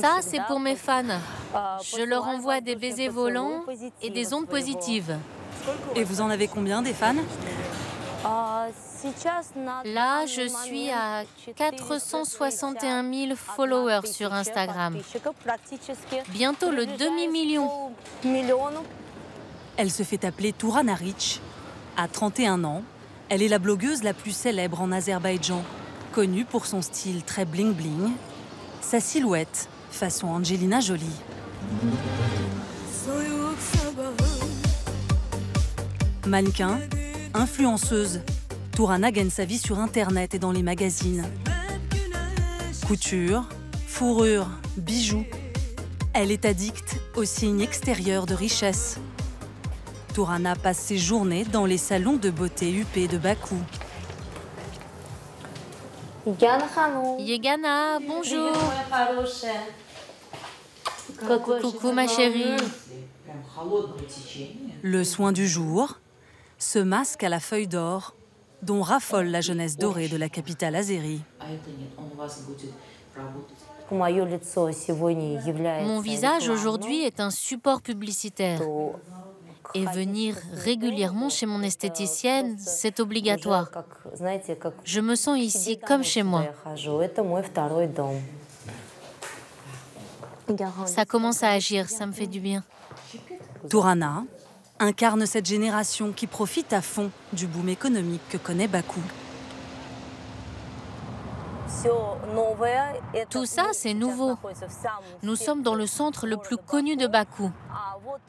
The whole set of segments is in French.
Ça, c'est pour mes fans. Je leur envoie des baisers volants et des ondes positives. Et vous en avez combien des fans? Là, je suis à 461 000 followers sur Instagram. Bientôt le demi-million. Elle se fait appeler Turan Aric. À 31 ans, elle est la blogueuse la plus célèbre en Azerbaïdjan, connue pour son style très bling-bling, sa silhouette façon Angelina Jolie. Mannequin, influenceuse, Turana gagne sa vie sur Internet et dans les magazines. Couture, fourrure, bijoux. Elle est addicte aux signes extérieurs de richesse. Turana passe ses journées dans les salons de beauté huppés de Bakou. Yegana, bonjour. Coucou ma chérie. Le soin du jour, ce masque à la feuille d'or, dont raffole la jeunesse dorée de la capitale azérie. Mon visage aujourd'hui est un support publicitaire. Et venir régulièrement chez mon esthéticienne, c'est obligatoire. Je me sens ici comme chez moi. Ça commence à agir, ça me fait du bien. Turana incarne cette génération qui profite à fond du boom économique que connaît Bakou. Tout ça, c'est nouveau. Nous sommes dans le centre le plus connu de Bakou,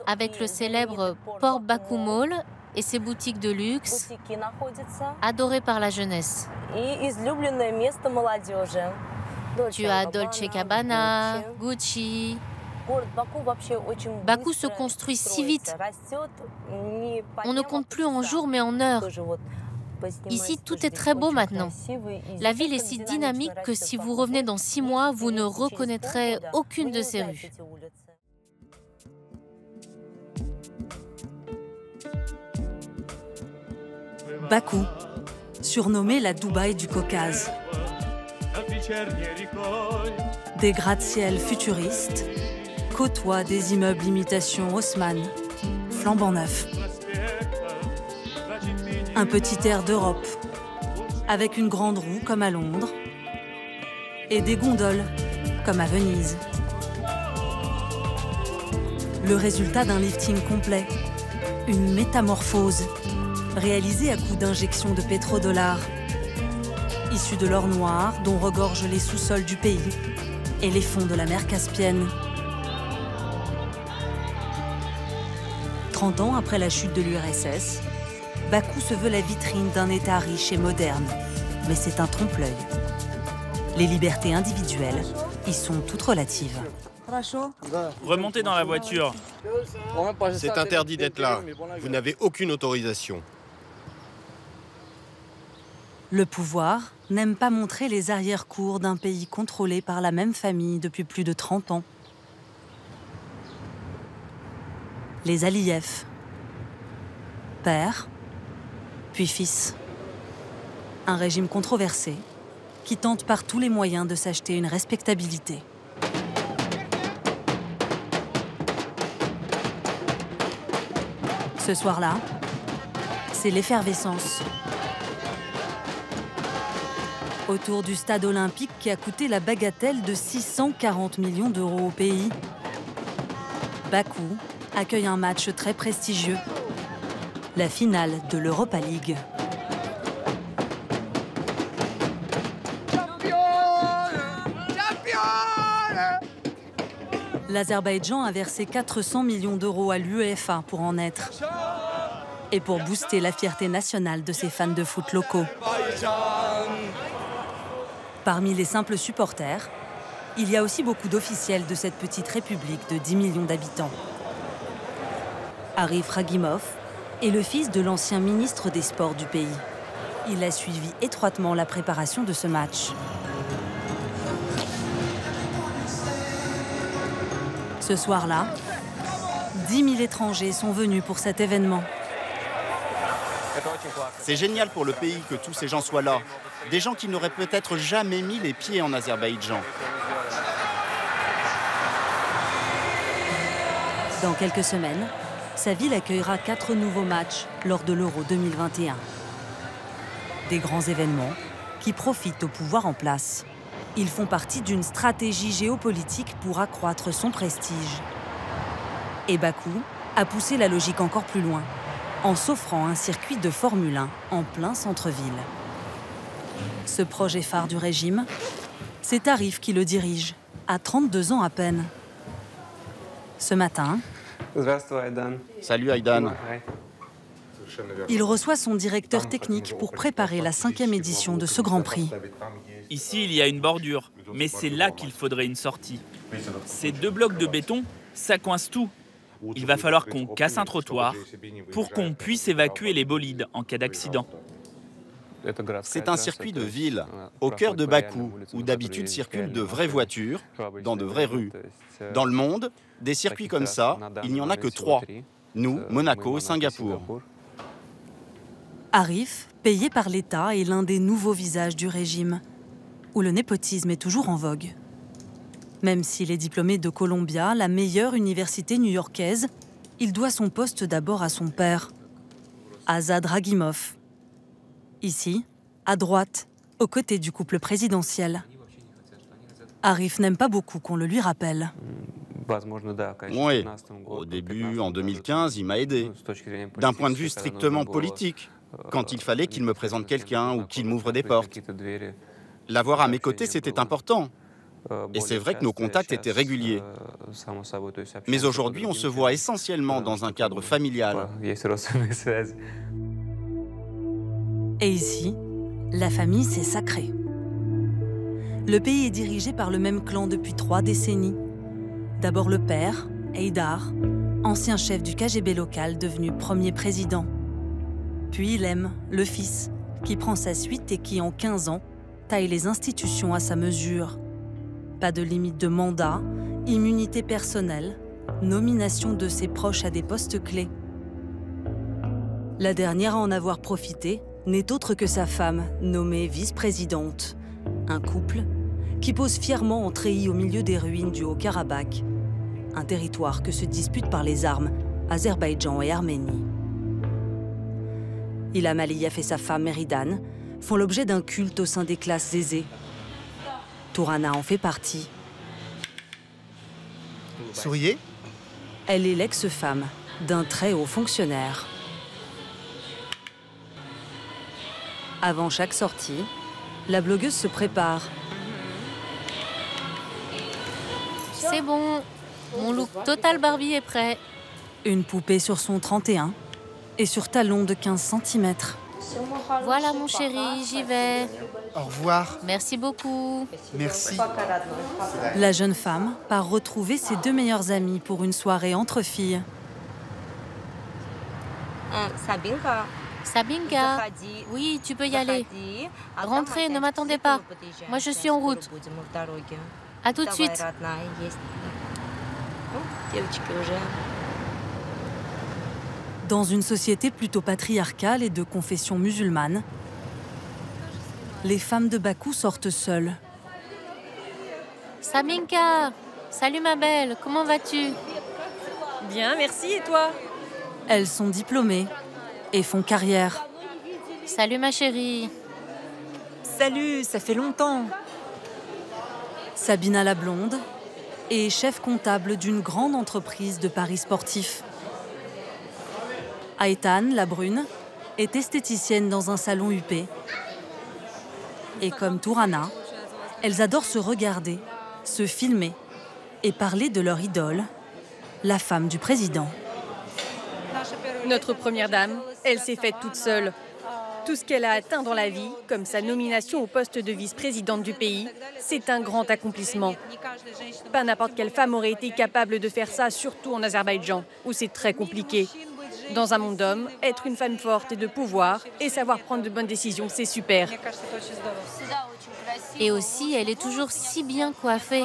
avec le célèbre Port Bakou Mall et ses boutiques de luxe, adorées par la jeunesse. Tu as Dolce Gabbana, Gucci. Bakou se construit si vite. On ne compte plus en jours, mais en heures. Ici, tout est très beau maintenant. La ville est si dynamique que si vous revenez dans 6 mois, vous ne reconnaîtrez aucune de ces rues. Bakou, surnommée la Dubaï du Caucase. Des gratte-ciel futuristes côtoient des immeubles imitation Haussmann, flambant neufs. Un petit air d'Europe, avec une grande roue comme à Londres, et des gondoles comme à Venise. Le résultat d'un lifting complet, une métamorphose, réalisée à coups d'injections de pétrodollars, issus de l'or noir dont regorgent les sous-sols du pays et les fonds de la mer Caspienne. 30 ans après la chute de l'URSS, Bakou se veut la vitrine d'un État riche et moderne, mais c'est un trompe-l'œil. Les libertés individuelles y sont toutes relatives. Remontez dans la voiture. C'est interdit d'être là. Vous n'avez aucune autorisation. Le pouvoir n'aime pas montrer les arrière-cours d'un pays contrôlé par la même famille depuis plus de 30 ans. Les Aliyev. Père, puis fils. Un régime controversé qui tente par tous les moyens de s'acheter une respectabilité. Ce soir-là, c'est l'effervescence. Autour du stade olympique qui a coûté la bagatelle de 640 millions d'euros au pays. Bakou accueille un match très prestigieux, la finale de l'Europa League. L'Azerbaïdjan a versé 400 millions d'euros à l'UEFA pour en être et pour booster la fierté nationale de ses fans de foot locaux. Parmi les simples supporters, il y a aussi beaucoup d'officiels de cette petite république de 10 millions d'habitants. Arif Ragimov est le fils de l'ancien ministre des Sports du pays. Il a suivi étroitement la préparation de ce match. Ce soir-là, 10 000 étrangers sont venus pour cet événement. C'est génial pour le pays que tous ces gens soient là. Des gens qui n'auraient peut-être jamais mis les pieds en Azerbaïdjan. Dans quelques semaines, sa ville accueillera 4 nouveaux matchs lors de l'Euro 2021. Des grands événements qui profitent au pouvoir en place. Ils font partie d'une stratégie géopolitique pour accroître son prestige. Et Bakou a poussé la logique encore plus loin, en s'offrant un circuit de Formule 1 en plein centre-ville. Ce projet phare du régime, c'est Arif qui le dirige, à 32 ans à peine. Ce matin, Salut Aïdan. il reçoit son directeur technique pour préparer la 5e édition de ce Grand Prix. Ici, il y a une bordure, mais c'est là qu'il faudrait une sortie. Ces 2 blocs de béton, ça coince tout. Il va falloir qu'on casse un trottoir pour qu'on puisse évacuer les bolides en cas d'accident. C'est un circuit de ville, au cœur de Bakou, où d'habitude circulent de vraies voitures, dans de vraies rues. Dans le monde, des circuits comme ça, il n'y en a que 3. Nous, Monaco et Singapour. Arif, payé par l'État, est l'un des nouveaux visages du régime, où le népotisme est toujours en vogue. Même s'il est diplômé de Columbia, la meilleure université new-yorkaise, il doit son poste d'abord à son père, Azad Ragimov. Ici, à droite, aux côtés du couple présidentiel. Arif n'aime pas beaucoup qu'on le lui rappelle. Oui, au début, en 2015, il m'a aidé. D'un point de vue strictement politique, quand il fallait qu'il me présente quelqu'un ou qu'il m'ouvre des portes. L'avoir à mes côtés, c'était important. Et c'est vrai que nos contacts étaient réguliers. Mais aujourd'hui, on se voit essentiellement dans un cadre familial. Et ici, la famille, c'est sacré. Le pays est dirigé par le même clan depuis 3 décennies. D'abord le père, Heydar, ancien chef du KGB local devenu premier président. Puis Ilhem, le fils, qui prend sa suite et qui, en 15 ans, taille les institutions à sa mesure. Pas de limite de mandat, immunité personnelle, nomination de ses proches à des postes clés. La dernière à en avoir profité n'est autre que sa femme, nommée vice-présidente. Un couple qui pose fièrement en treillis au milieu des ruines du Haut-Karabakh, un territoire que se disputent par les armes Azerbaïdjan et Arménie. Ilham Aliyev et sa femme Meridan font l'objet d'un culte au sein des classes aisées. Tourana en fait partie. Souriez. Elle est l'ex-femme d'un très haut fonctionnaire. Avant chaque sortie, la blogueuse se prépare. C'est bon, mon look total Barbie est prêt. Une poupée sur son 31 et sur talon de 15 cm. Voilà mon chéri, j'y vais. Au revoir. Merci beaucoup. Merci. La jeune femme part retrouver ses 2 meilleures amies pour une soirée entre filles. Sabinka, oui, tu peux y aller. Rentrez, ne m'attendez pas. Moi, je suis en route. À tout de suite. Dans une société plutôt patriarcale et de confession musulmane, les femmes de Bakou sortent seules. Sabinka, salut ma belle, comment vas-tu? Bien, merci, et toi? Elles sont diplômées et font carrière. Salut ma chérie. Salut, ça fait longtemps. Sabina la blonde est chef comptable d'une grande entreprise de paris sportifs. Aytan, la brune, est esthéticienne dans un salon huppé. Et comme Tourana, elles adorent se regarder, se filmer et parler de leur idole, la femme du président. Notre première dame, elle s'est faite toute seule. Tout ce qu'elle a atteint dans la vie, comme sa nomination au poste de vice-présidente du pays, c'est un grand accomplissement. Pas n'importe quelle femme aurait été capable de faire ça, surtout en Azerbaïdjan, où c'est très compliqué. Dans un monde d'hommes, être une femme forte et de pouvoir et savoir prendre de bonnes décisions, c'est super. Et aussi, elle est toujours si bien coiffée.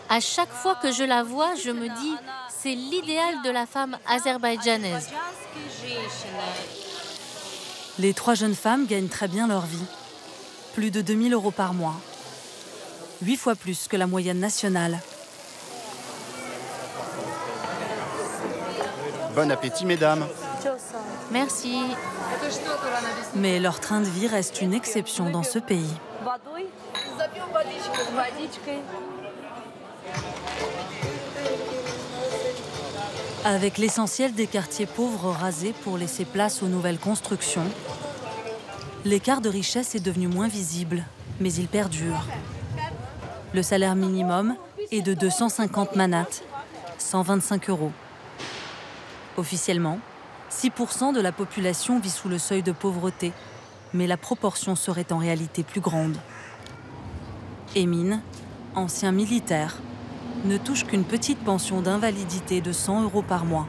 À chaque fois que je la vois, je me dis, c'est l'idéal de la femme azerbaïdjanaise. Les 3 jeunes femmes gagnent très bien leur vie. Plus de 2 000 € par mois. 8 fois plus que la moyenne nationale. Bon appétit, mesdames. Merci. Mais leur train de vie reste une exception dans ce pays. Avec l'essentiel des quartiers pauvres rasés pour laisser place aux nouvelles constructions, l'écart de richesse est devenu moins visible, mais il perdure. Le salaire minimum est de 250 manats, 125 €. Officiellement, 6% de la population vit sous le seuil de pauvreté, mais la proportion serait en réalité plus grande. Emin, ancien militaire, ne touche qu'une petite pension d'invalidité de 100 € par mois.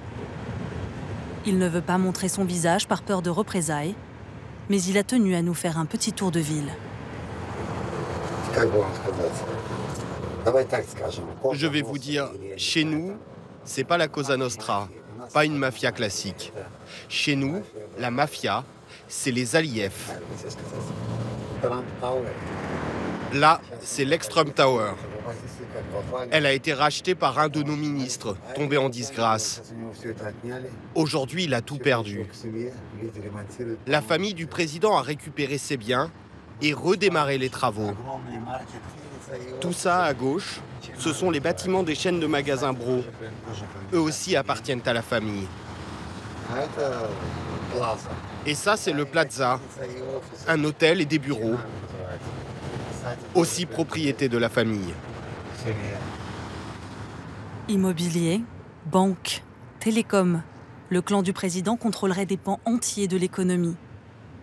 Il ne veut pas montrer son visage par peur de représailles, mais il a tenu à nous faire un petit tour de ville. Je vais vous dire, chez nous, c'est pas la Cosa Nostra, pas une mafia classique. Chez nous, la mafia, c'est les Aliyev. Là, c'est l'Extreme Tower. Elle a été rachetée par un de nos ministres, tombé en disgrâce. Aujourd'hui, il a tout perdu. La famille du président a récupéré ses biens et redémarré les travaux. Tout ça, à gauche, ce sont les bâtiments des chaînes de magasins Bro. Eux aussi appartiennent à la famille. Et ça, c'est le Plaza, un hôtel et des bureaux, aussi propriété de la famille. Immobilier, banque, télécom, le clan du président contrôlerait des pans entiers de l'économie.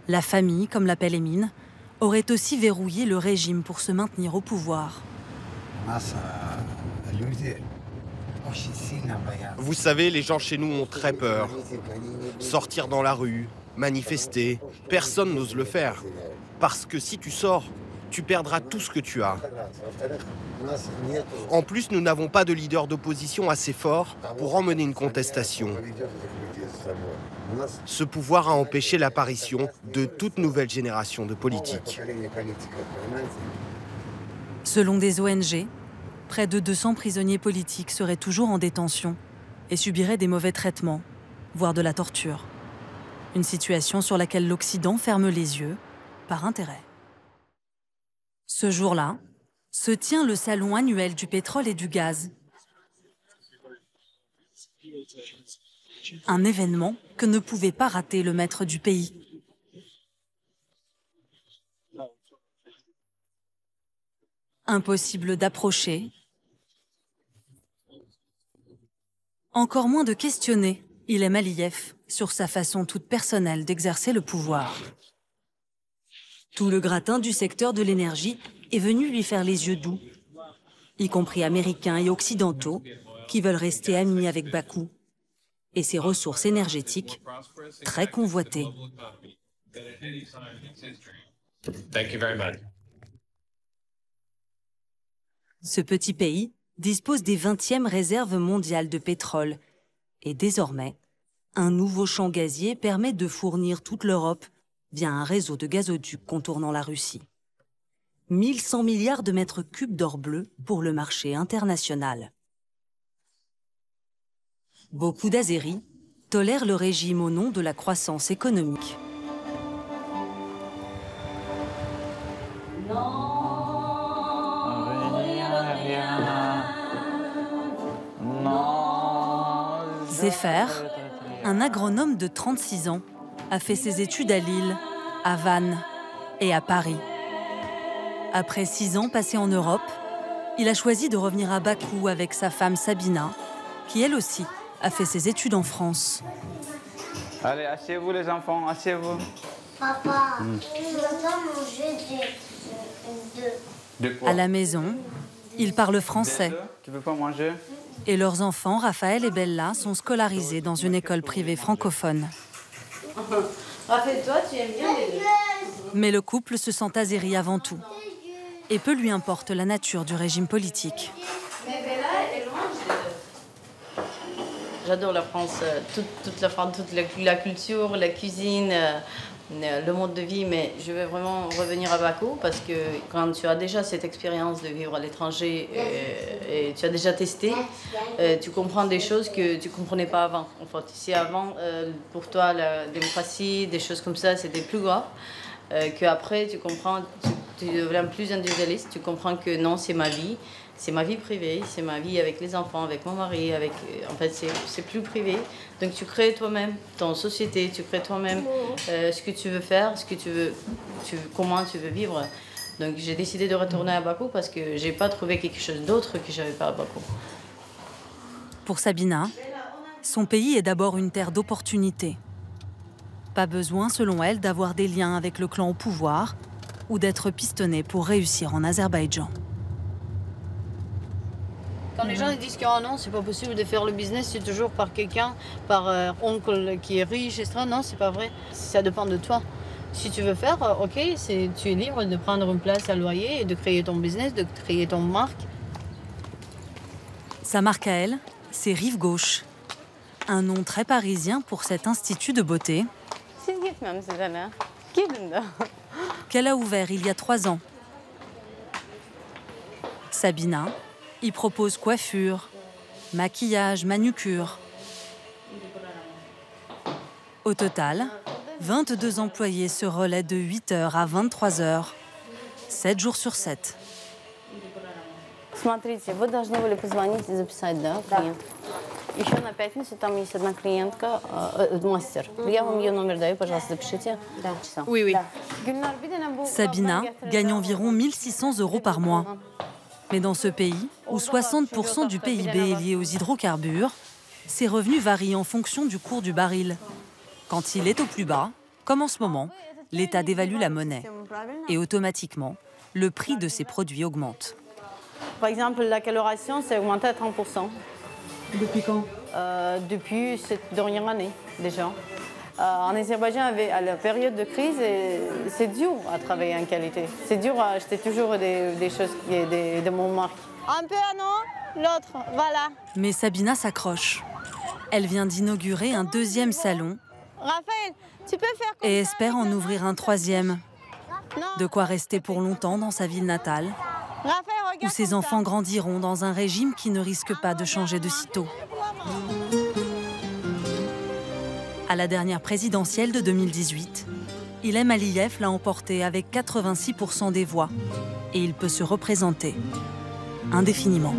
La famille, comme l'appelle Emin, aurait aussi verrouillé le régime pour se maintenir au pouvoir. Vous savez, les gens chez nous ont très peur. Sortir dans la rue, manifester, personne n'ose le faire. Parce que si tu sors, tu perdras tout ce que tu as. En plus, nous n'avons pas de leader d'opposition assez fort pour emmener une contestation. Ce pouvoir a empêché l'apparition de toute nouvelle génération de politiques. Selon des ONG, près de 200 prisonniers politiques seraient toujours en détention et subiraient des mauvais traitements, voire de la torture. Une situation sur laquelle l'Occident ferme les yeux, par intérêt. Ce jour-là, se tient le salon annuel du pétrole et du gaz. Un événement que ne pouvait pas rater le maître du pays. Impossible d'approcher, encore moins de questionner Ilham Aliyev sur sa façon toute personnelle d'exercer le pouvoir. Tout le gratin du secteur de l'énergie est venu lui faire les yeux doux, y compris américains et occidentaux qui veulent rester amis avec Bakou et ses ressources énergétiques très convoitées. Ce petit pays dispose des 20e réserves mondiales de pétrole et désormais, un nouveau champ gazier permet de fournir toute l'Europe via un réseau de gazoducs contournant la Russie. 1100 milliards de mètres cubes d'or bleu pour le marché international. Beaucoup d'Azéris tolèrent le régime au nom de la croissance économique. Zéfer, un agronome de 36 ans, a fait ses études à Lille, à Vannes et à Paris. Après 6 ans passés en Europe, il a choisi de revenir à Bakou avec sa femme Sabina, qui elle aussi a fait ses études en France. Allez, asseyez-vous les enfants, asseyez-vous. Papa, je veux pas manger À la maison, ils parlent français. Tu veux pas manger? Et leurs enfants, Raphaël et Bella, sont scolarisés dans une école privée francophone. Rappelle-toi, tu aimes bien les deux. Mais le couple se sent azéri avant tout. Et peu lui importe la nature du régime politique. Mais Bella, elle mange les deux. J'adore la France, toute la France, toute la culture, la cuisine. le mode de vie, mais je vais vraiment revenir à Bakou parce que quand tu as déjà cette expérience de vivre à l'étranger et tu as déjà testé, tu comprends des choses que tu ne comprenais pas avant. En fait, si avant, pour toi, la démocratie, des choses comme ça, c'était plus grave, qu'après, tu comprends, tu deviens plus individualiste, tu comprends que non, c'est ma vie privée, c'est ma vie avec les enfants, avec mon mari, en fait, c'est plus privé. Donc tu crées toi-même ton société, tu crées toi-même ce que tu veux faire, comment tu veux vivre. Donc j'ai décidé de retourner à Bakou parce que j'ai pas trouvé quelque chose d'autre que j'avais pas à Bakou. Pour Sabina, son pays est d'abord une terre d'opportunités. Pas besoin, selon elle, d'avoir des liens avec le clan au pouvoir ou d'être pistonnée pour réussir en Azerbaïdjan. Quand les gens disent que oh non, c'est pas possible de faire le business, c'est toujours par quelqu'un, par oncle qui est riche, etc. Non, c'est pas vrai. Ça dépend de toi. Si tu veux faire, ok, tu es libre de prendre une place à loyer et de créer ton business, de créer ton marque. Sa marque à elle, c'est Rive Gauche. Un nom très parisien pour cet institut de beauté qu'elle a ouvert il y a 3 ans. Sabina y propose coiffure, maquillage, manucure. Au total, 22 employés se relaient de 8h à 23h, 7 jours sur 7. Смотрите, вы должны были позвонить и записать, да, клиент? Еще на пятницу там есть одна клиентка, мастер. Я вам ее номер даю, пожалуйста, запишите. Да. Oui, oui. Sabina gagne environ 1 600 € par mois. Mais dans ce pays, où 60% du PIB est lié aux hydrocarbures, ses revenus varient en fonction du cours du baril. Quand il est au plus bas, comme en ce moment, l'État dévalue la monnaie. Et automatiquement, le prix de ses produits augmente. Par exemple, la coloration s'est augmentée à 30%. Depuis quand? Depuis cette dernière année, déjà. En Azerbaïdjan, à la période de crise, c'est dur à travailler en qualité. C'est dur à acheter toujours des choses de mon marque. Un peu, non? L'autre, voilà. Mais Sabina s'accroche. Elle vient d'inaugurer un 2e salon. Raphaël, tu peux faire comme et espère en ouvrir un 3e. De quoi rester pour longtemps dans sa ville natale, où ses enfants grandiront dans un régime qui ne risque pas de changer de sitôt. À la dernière présidentielle de 2018, Ilham Aliyev l'a emporté avec 86% des voix et il peut se représenter indéfiniment.